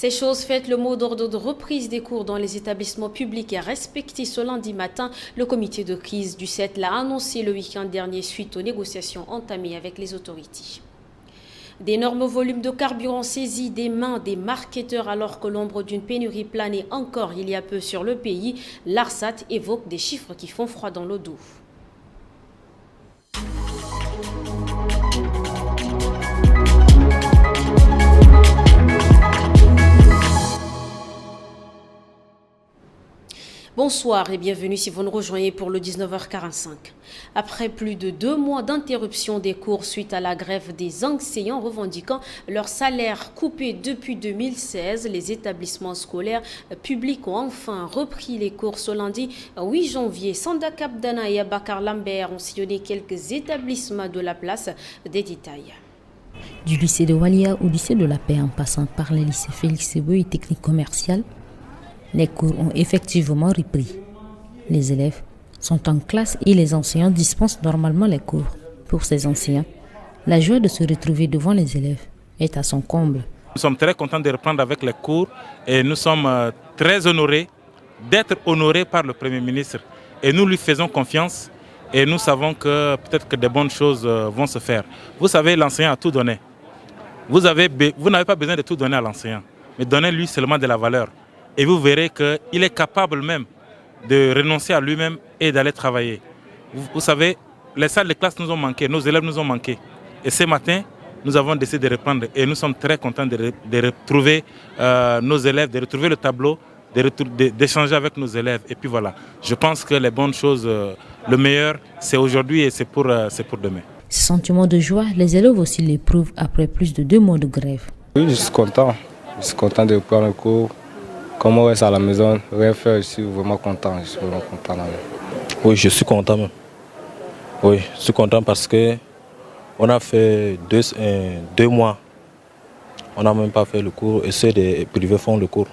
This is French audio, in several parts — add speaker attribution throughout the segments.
Speaker 1: Ces choses faites, le mot d'ordre de reprise des cours dans les établissements publics est respecté ce lundi matin. Le comité de crise du 7 l'a annoncé le week-end dernier suite aux négociations entamées avec les autorités. D'énormes volumes de carburant saisis des mains des marketeurs alors que l'ombre d'une pénurie planait encore il y a peu sur le pays. L'ARSAT évoque des chiffres qui font froid dans le dos. Bonsoir et bienvenue si vous nous rejoignez pour le 19h45. Après plus de 2 mois d'interruption des cours suite à la grève des enseignants revendiquant leur salaire coupé depuis 2016, les établissements scolaires publics ont enfin repris les cours ce lundi 8 janvier. Sanda Kapdana et Abakar Lambert ont sillonné quelques établissements de la place. Des détails.
Speaker 2: Du lycée de Walia au lycée de la Paix en passant par les lycées Félix Sebeu et technique commerciale, les cours ont effectivement repris. Les élèves sont en classe et les enseignants dispensent normalement les cours. Pour ces enseignants, la joie de se retrouver devant les élèves est à son comble.
Speaker 3: Nous sommes très contents de reprendre avec les cours et nous sommes très honorés d'être honorés par le Premier ministre. Et nous lui faisons confiance et nous savons que peut-être que des bonnes choses vont se faire. Vous savez, l'enseignant a tout donné. Vous n'avez pas besoin de tout donner à l'enseignant, mais donnez-lui seulement de la valeur. Et vous verrez qu'il est capable même de renoncer à lui-même et d'aller travailler. Vous savez, les salles de classe nous ont manqué, nos élèves nous ont manqué. Et ce matin, nous avons décidé de reprendre et nous sommes très contents de retrouver nos élèves, de retrouver le tableau, d'échanger avec nos élèves. Et puis voilà, je pense que les bonnes choses, le meilleur, c'est aujourd'hui et c'est pour demain.
Speaker 2: Ce sentiment de joie, les élèves aussi l'éprouvent après plus de 2 mois de grève.
Speaker 4: Oui, je suis content. Je suis content de reprendre le cours. Comme on reste à la maison, rien faire, je suis vraiment content. Je suis vraiment content là.
Speaker 5: Oui, je suis content même. Oui, je suis content parce que on a fait 2 mois. On n'a même pas fait le cours et ceux des privés font le cours.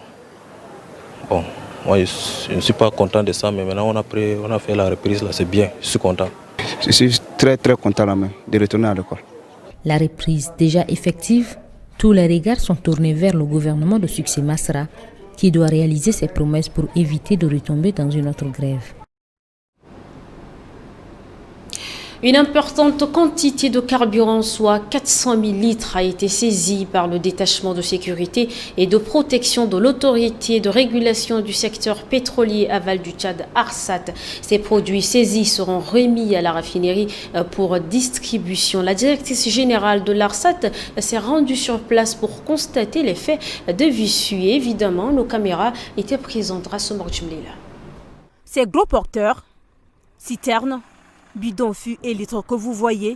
Speaker 5: Bon, moi je ne suis pas content de ça, mais maintenant on a fait la reprise là, c'est bien, je suis content.
Speaker 6: Je suis très content là même de retourner à l'école.
Speaker 2: La reprise déjà effective, tous les regards sont tournés vers le gouvernement de Succès Masra, qui doit réaliser ses promesses pour éviter de retomber dans une autre grève.
Speaker 1: Une importante quantité de carburant, soit 400 000 litres, a été saisie par le détachement de sécurité et de protection de l'autorité de régulation du secteur pétrolier aval du Tchad, ARSAT. Ces produits saisis seront remis à la raffinerie pour distribution. La directrice générale de l'ARSAT s'est rendue sur place pour constater les faits de visu. Évidemment, nos caméras étaient présentes à ce Morjumlila.
Speaker 7: Ces gros porteurs, citernes, bidons fûts et litres que vous voyez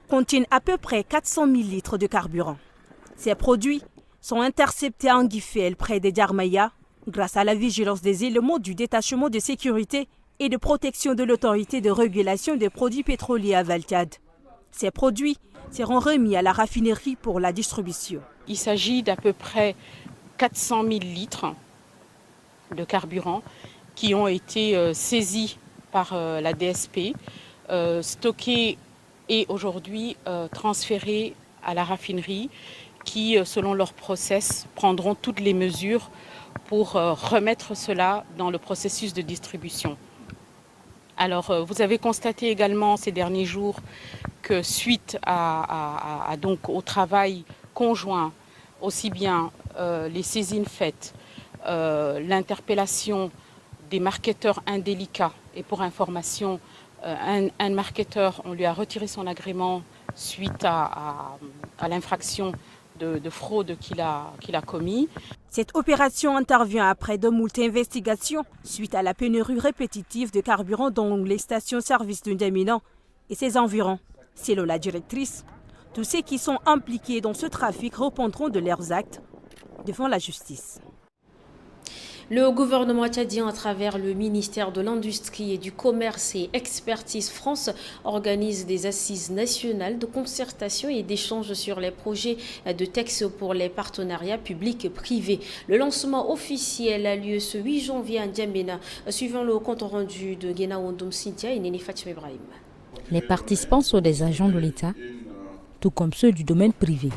Speaker 7: contiennent à peu près 400 000 litres de carburant. Ces produits sont interceptés à Anguifel près des Djarmaya grâce à la vigilance des éléments du détachement de sécurité et de protection de l'autorité de régulation des produits pétroliers à Valtad. Ces produits seront remis à la raffinerie pour la distribution.
Speaker 8: Il s'agit d'à peu près 400 000 litres de carburant qui ont été saisis par la DSP, stockés et aujourd'hui transférés à la raffinerie qui, selon leur process, prendront toutes les mesures pour remettre cela dans le processus de distribution. Alors, vous avez constaté également ces derniers jours que suite donc au travail conjoint, aussi bien les saisines faites, l'interpellation des marketeurs indélicats. Et pour information, un marketeur, on lui a retiré son agrément suite à l'infraction de fraude qu'il a commis.
Speaker 7: Cette opération intervient après de moult investigations suite à la pénurie répétitive de carburant dans les stations-service de Ndjamena et ses environs. Selon la directrice, tous ceux qui sont impliqués dans ce trafic répondront de leurs actes devant la justice.
Speaker 1: Le gouvernement tchadien, à travers le ministère de l'Industrie et du Commerce et Expertise France, organise des assises nationales de concertation et d'échange sur les projets de texte pour les partenariats publics et privés. Le lancement officiel a lieu ce 8 janvier à N'Djamena, suivant le compte rendu de Gena Wondoum Cynthia et Néné Fatima Ibrahim.
Speaker 2: Les participants sont des agents de l'État, tout comme ceux du domaine privé.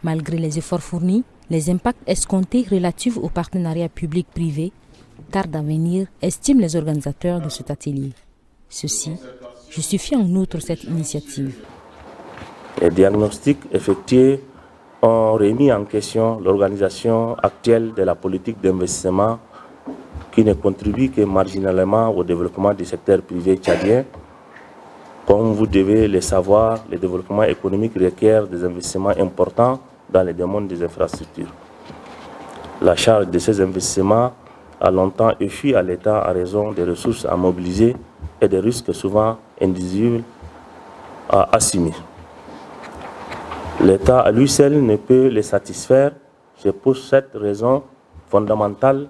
Speaker 2: Malgré les efforts fournis, les impacts escomptés relatifs au partenariat public-privé, car d'avenir, estiment les organisateurs de cet atelier. Ceci justifie en outre cette initiative.
Speaker 9: Les diagnostics effectués ont remis en question l'organisation actuelle de la politique d'investissement qui ne contribue que marginalement au développement du secteur privé tchadien. Comme vous devez le savoir, le développement économique requiert des investissements importants dans le domaine des infrastructures. La charge de ces investissements a longtemps échu à l'État en raison des ressources à mobiliser et des risques souvent indisibles à assumer. L'État à lui seul ne peut les satisfaire. C'est pour cette raison fondamentale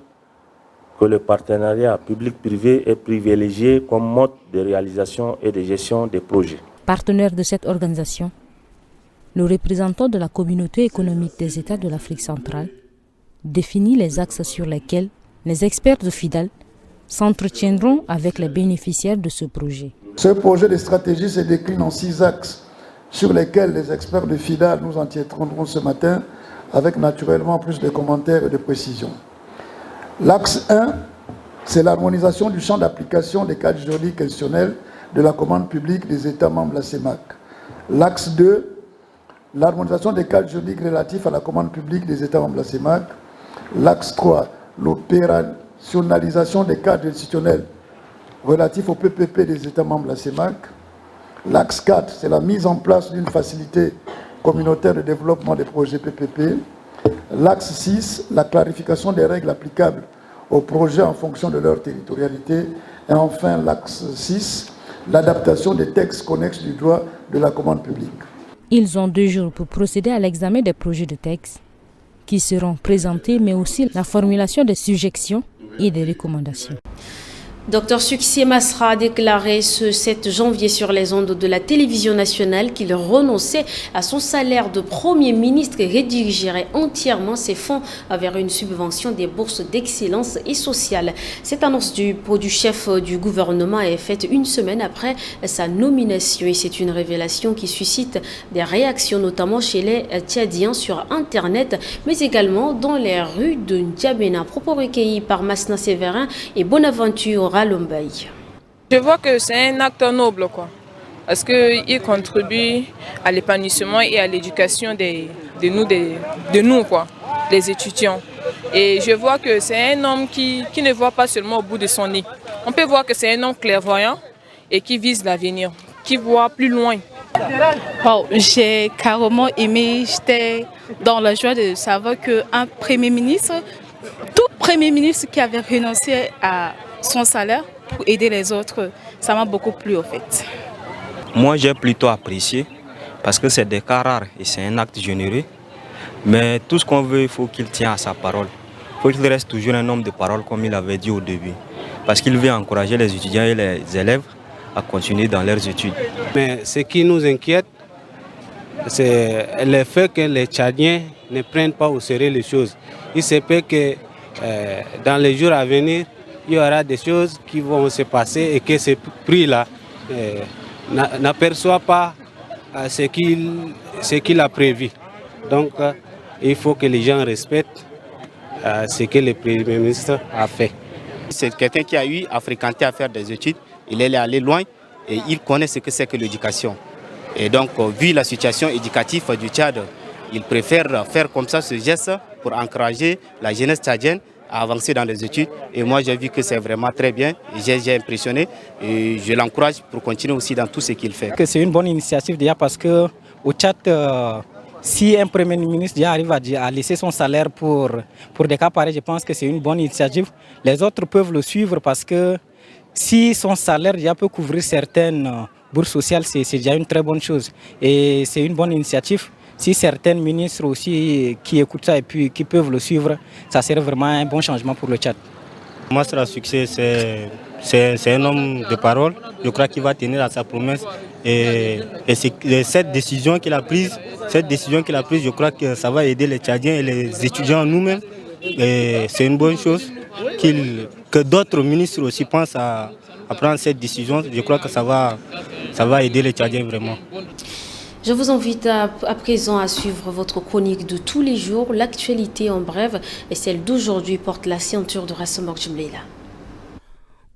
Speaker 9: que le partenariat public-privé est privilégié comme mode de réalisation et de gestion des projets.
Speaker 2: Partenaire de cette organisation, le représentant de la communauté économique des États de l'Afrique centrale définit les axes sur lesquels les experts de FIDAL s'entretiendront avec les bénéficiaires de ce projet.
Speaker 10: Ce projet de stratégie se décline en 6 axes sur lesquels les experts de FIDAL nous entretiendront ce matin avec naturellement plus de commentaires et de précisions. L'axe 1, c'est l'harmonisation du champ d'application des cadres juridiques questionnels de la commande publique des États membres de la CEMAC. L'axe 2, l'harmonisation des cadres juridiques relatifs à la commande publique des États membres de la CEMAC. L'axe 3, l'opérationnalisation des cadres institutionnels relatifs au PPP des États membres de la CEMAC. L'axe 4, c'est la mise en place d'une facilité communautaire de développement des projets PPP. L'axe 6, la clarification des règles applicables aux projets en fonction de leur territorialité. Et enfin, l'axe 6, l'adaptation des textes connexes du droit de la commande publique.
Speaker 2: Ils ont 2 jours pour procéder à l'examen des projets de texte qui seront présentés, mais aussi la formulation des suggestions et des recommandations.
Speaker 1: Dr Succé Masra a déclaré ce 7 janvier sur les ondes de la télévision nationale qu'il renonçait à son salaire de Premier ministre et redirigerait entièrement ses fonds vers une subvention des bourses d'excellence et sociale. Cette annonce du chef du gouvernement est faite une semaine après sa nomination et c'est une révélation qui suscite des réactions notamment chez les Tchadiens sur Internet mais également dans les rues de N'Djamena. Propos recueillis par Masna Séverin et Bonaventure.
Speaker 11: Je vois que c'est un acte noble, parce qu'il contribue à l'épanouissement et à l'éducation de nous, les étudiants. Et je vois que c'est un homme qui ne voit pas seulement au bout de son nez. On peut voir que c'est un homme clairvoyant et qui vise l'avenir, qui voit plus loin.
Speaker 12: Wow, j'ai carrément aimé, j'étais dans la joie de savoir qu'un Premier ministre, tout Premier ministre qui avait renoncé à son salaire pour aider les autres, ça m'a beaucoup plu au fait.
Speaker 13: Moi j'ai plutôt apprécié parce que c'est des cas rares et c'est un acte généreux. Mais tout ce qu'on veut, il faut qu'il tienne à sa parole. Il faut qu'il reste toujours un homme de parole comme il avait dit au début. Parce qu'il veut encourager les étudiants et les élèves à continuer dans leurs études.
Speaker 14: Mais ce qui nous inquiète, c'est le fait que les Tchadiens ne prennent pas au sérieux les choses. Il se peut que dans les jours à venir, il y aura des choses qui vont se passer et que ce prix-là n'aperçoit pas ce qu'il a prévu. Donc, il faut que les gens respectent ce que le Premier ministre a fait.
Speaker 15: C'est quelqu'un qui a eu à fréquenter, à faire des études. Il est allé loin et il connaît ce que c'est que l'éducation. Et donc, vu la situation éducative du Tchad, il préfère faire comme ça ce geste pour encourager la jeunesse tchadienne à avancer dans les études. Et moi, j'ai vu que c'est vraiment très bien. J'ai impressionné et je l'encourage pour continuer aussi dans tout ce qu'il fait.
Speaker 16: C'est une bonne initiative déjà parce qu'au Tchad, si un Premier ministre arrive à laisser son salaire pour des cas pareils, je pense que c'est une bonne initiative. Les autres peuvent le suivre parce que si son salaire déjà peut couvrir certaines bourses sociales, c'est déjà une très bonne chose. Et c'est une bonne initiative. Si certains ministres aussi qui écoutent ça et puis qui peuvent le suivre, ça serait vraiment un bon changement pour le Tchad.
Speaker 13: Masra Succé, c'est un homme de parole. Je crois qu'il va tenir à sa promesse. Et cette décision qu'il a prise, je crois que ça va aider les Tchadiens et les étudiants nous-mêmes. Et c'est une bonne chose que d'autres ministres aussi pensent à prendre cette décision. Je crois que ça va aider les Tchadiens vraiment.
Speaker 1: Je vous invite à présent à suivre votre chronique de tous les jours. L'actualité en bref et celle d'aujourd'hui porte la ceinture de Rassamok Jumleila.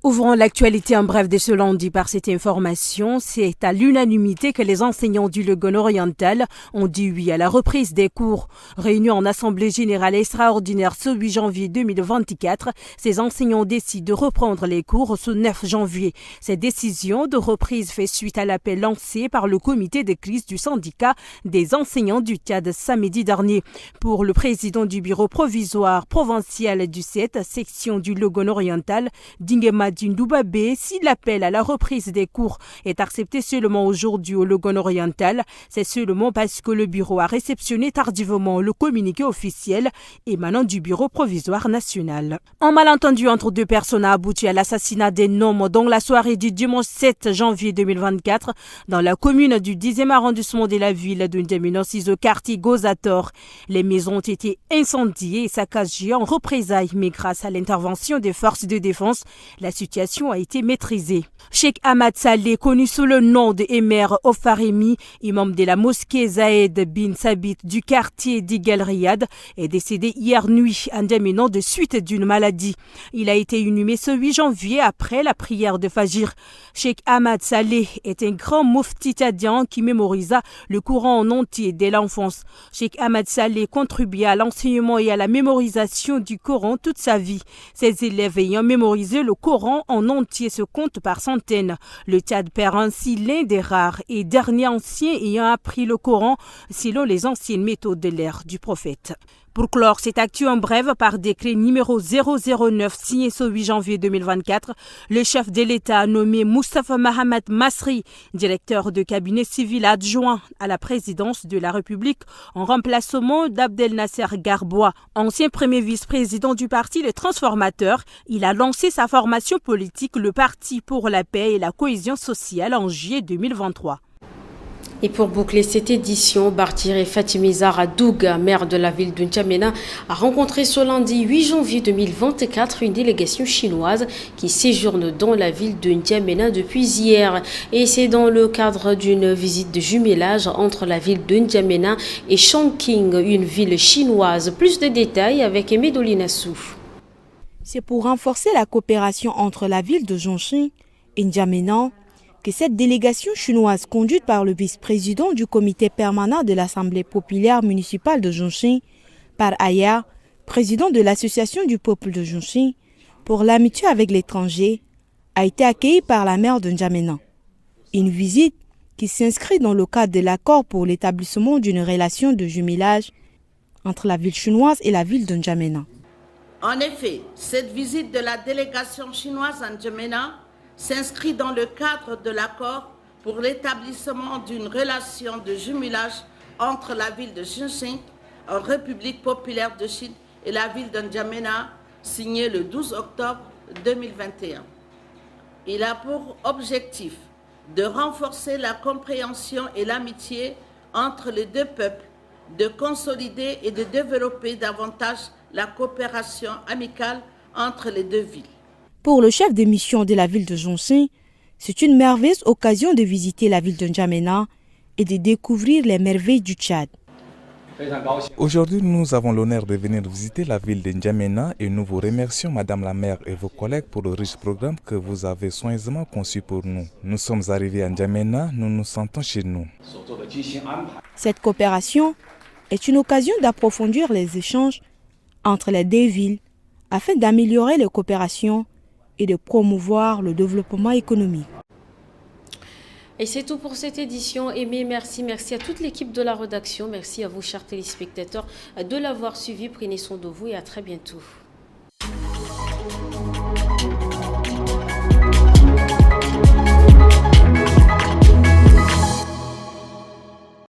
Speaker 7: Ouvrons l'actualité en bref de ce lundi par cette information. C'est à l'unanimité que les enseignants du Logone oriental ont dit oui à la reprise des cours. Réunis en assemblée générale extraordinaire ce 8 janvier 2024, ces enseignants décident de reprendre les cours ce 9 janvier. Cette décision de reprise fait suite à l'appel lancé par le comité de crise du syndicat des enseignants du Tchad samedi dernier. Pour le président du bureau provisoire provincial du 7, section du Logone oriental, Dingema Dindoubabe, si l'appel à la reprise des cours est accepté seulement aujourd'hui au Logone oriental, c'est seulement parce que le bureau a réceptionné tardivement le communiqué officiel émanant du bureau provisoire national. Un malentendu entre deux personnes a abouti à l'assassinat d'un homme dans la soirée du dimanche 7 janvier 2024 dans la commune du 10e arrondissement de la ville de N'Djamena au quartier Gozator. Les maisons ont été incendiées et saccagées en représailles, mais grâce à l'intervention des forces de défense, la situation a été maîtrisée. Cheikh Ahmad Saleh, connu sous le nom de Emer Ofaremi, imam de la mosquée Zayed bin Sabit du quartier d'Igel Riyad, est décédé hier nuit en N'Djamena de suite d'une maladie. Il a été inhumé ce 8 janvier après la prière de Fajr. Cheikh Ahmad Saleh est un grand mufti tchadien qui mémorisa le Coran en entier dès l'enfance. Cheikh Ahmad Saleh contribua à l'enseignement et à la mémorisation du Coran toute sa vie. Ses élèves ayant mémorisé le Coran en entier se comptent par centaines. Le Tchad perd ainsi l'un des rares et derniers anciens ayant appris le Coran selon les anciennes méthodes de l'ère du prophète. Pour clore cette actu en bref, par décret numéro 009 signé ce 8 janvier 2024, le chef de l'État a nommé Moustapha Mahamat Masri, directeur de cabinet civil adjoint à la présidence de la République, en remplacement d'Abdel Nasser Garbois, ancien premier vice-président du parti Les Transformateurs. Il a lancé sa formation politique, le Parti pour la paix et la cohésion sociale, en juillet 2023.
Speaker 1: Et pour boucler cette édition, Bartire Fatimi Zahra Douga, maire de la ville de N'Djamena, a rencontré ce lundi 8 janvier 2024 une délégation chinoise qui séjourne dans la ville de N'Djamena depuis hier. Et c'est dans le cadre d'une visite de jumelage entre la ville de N'Djamena et Chongqing, une ville chinoise. Plus de détails avec Aimé Dolinassou.
Speaker 17: C'est pour renforcer la coopération entre la ville de Chongqing et N'Djamena que cette délégation chinoise conduite par le vice-président du comité permanent de l'Assemblée populaire municipale de Chongqing, par ailleurs président de l'Association du peuple de Chongqing pour l'amitié avec l'étranger, a été accueillie par la maire de N'Djamena. Une visite qui s'inscrit dans le cadre de l'accord pour l'établissement d'une relation de jumelage entre la ville chinoise et la ville de N'Djamena.
Speaker 18: En effet, cette visite de la délégation chinoise à N'Djamena s'inscrit dans le cadre de l'accord pour l'établissement d'une relation de jumelage entre la ville de Chongqing, en République populaire de Chine, et la ville de N'Djamena, signé le 12 octobre 2021. Il a pour objectif de renforcer la compréhension et l'amitié entre les deux peuples, de consolider et de développer davantage la coopération amicale entre les deux villes.
Speaker 17: Pour le chef de mission de la ville de Chongqing, c'est une merveilleuse occasion de visiter la ville de N'Djamena et de découvrir les merveilles du Tchad.
Speaker 19: Aujourd'hui, nous avons l'honneur de venir visiter la ville de N'Djamena et nous vous remercions, Madame la maire et vos collègues, pour le riche programme que vous avez soigneusement conçu pour nous. Nous sommes arrivés à N'Djamena, nous nous sentons chez nous.
Speaker 17: Cette coopération est une occasion d'approfondir les échanges entre les deux villes afin d'améliorer les coopérations et de promouvoir le développement économique.
Speaker 1: Et c'est tout pour cette édition. Aimé, merci à toute l'équipe de la rédaction. Merci à vous, chers téléspectateurs, de l'avoir suivi. Prenez soin de vous et à très bientôt.